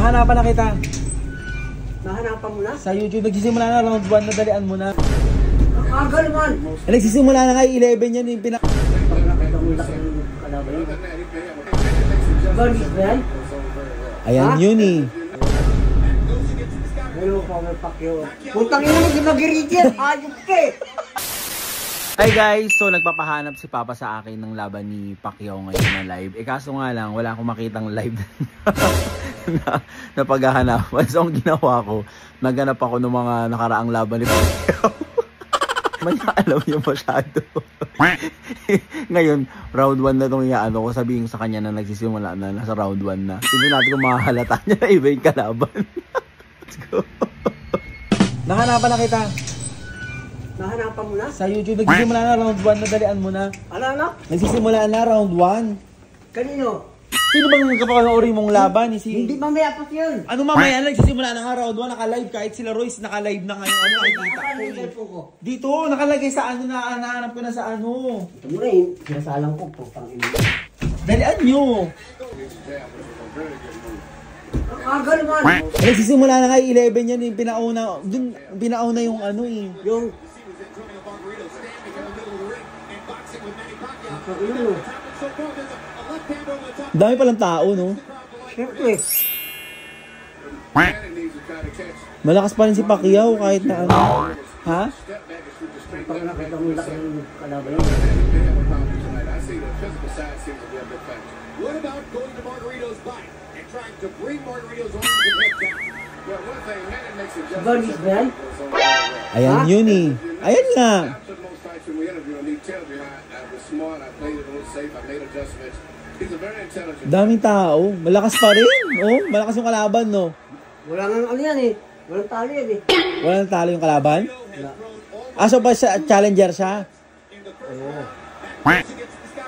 Nahanapan na kita. Nahanapan mo na? Sa YouTube, nagsisimula na round 1 na dalian mo na. Agal man! Nagsisimula na nga 11 yan yung pinak... Baris ba yan? Ayan yun eh. Hello, Power Pacquiao. Putang ina mo, ginagiriti yan! Ayop ka eh! Hi guys! So nagpapahanap si Papa sa akin ng laban ni Pacquiao ngayon na live. Eh kaso nga lang, wala akong makitang live na paghahanapan. So ang ginawa ko, naghanap ako ng mga nakaraang laban ni Pacquiao. May alam niya masyado. Ngayon, round 1 na itong iaano ko. Sabihin sa kanya na nagsisimula na, nasa round 1 na. Hindi natin kung makahalata niya na iba yung kalaban. Let's go. Nahanapan na kita. Nahanapan mo na? Sa YouTube, nagsisimula na round 1 na dalian mo na. Ano? Nagsisimula na round 1. Kanino? Sino bang kapanoorin mong laban? Hindi mamaya pa yun. Ano mamaya? Nagsisimula na nga round 1, naka-live. Kahit sila Royce, naka-live na ngayon. Ano nakikita ko? Dito, nakalagay sa ano na, nahanap ko na sa ano. Ito mo na yun. Sinasalang ko, putang ina. Dalian nyo. Agal man! Nagsisimula na nga 11 yan, yung pinauna. Dun, pinauna yung ano eh. Yung... Dami palang tao, no? Siyempre. Malakas pa rin si Pacquiao kahit na ano. Ha? Pag nakita mo laki ng kalaban yun. What about going to Margarito's bike and trying to bring Margarito's arms and head down? Well, one thing, man, it makes it just... Baris ba yan? Ayan yun eh. Ayan nga. Most times when we interview him, he tells you I was smart, I played it a little safe, I made adjustments. He's a very intelligent... Daming tao. Malakas pa rin. Oh, malakas yung kalaban, no? Wala nga ano yan eh. Walang talo yan eh. Walang talo yung kalaban? Wala. So ba siya, challenger siya? Oo.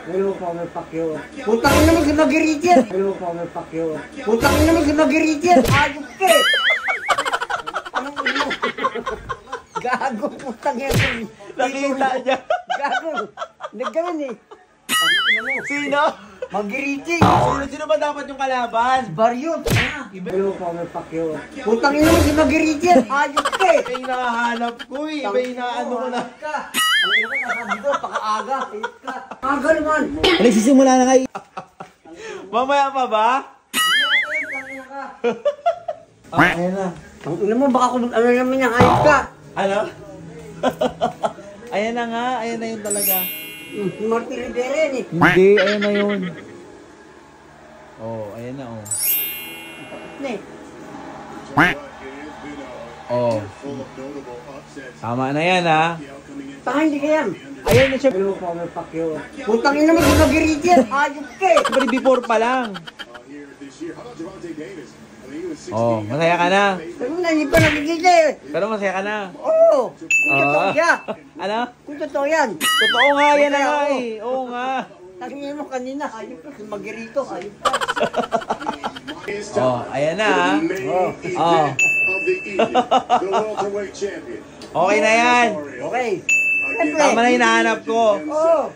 Hello, Power Pacquiao. Putang ina mo, ginagiriti yan! Hello, Power Pacquiao. Putang ina mo, ginagiriti yan! Ayop ka eh! Anong ulo? Gago, putang ina mo. Nakita niya. Gago. Naggawin eh. Sino? Magiriti. Sino ba dapat yung kalaban? Baryo. Hello, Power Pacquiao. Putang ina mo, ginagiriti yan! Ayop ka eh! Iba yung nahanap ko eh. Iba yung naano ko na. Ang ina ka, nasabi ko, pakaaga. Ayop ka. Agal man. Nagsisimula na nga eh. Mamaya pa ba? Ayan na. Ang ina mo, baka kung ano naman yung ayop ka. Ano? Ayan na nga. Ayan na yun talaga. Marty Rivera yan eh. Hindi. Ayan na yun. Oh, ayan na oh. Ne. Oh. Tama na yan ha. Baka hindi ka yan. Ayan na siya. Hello, Power Pacquiao. Putang ina mo, ginagiriti yan. Ayop ka eh. Siyempre before pa lang. Oh, masaya ka na. Sabi mo na, hindi pa nakikita eh. Pero masaya ka na. Oo. Kung totoo siya. Ano? Kung totoo yan. Totoo nga yan na nga eh. Oo nga. Tangin mo kanina. Ayop ka. Magirito. Ayop ka. Oh, ayan na ha. Oh. Okay na yan. Okay. Tama na hinahanap ko. Oo.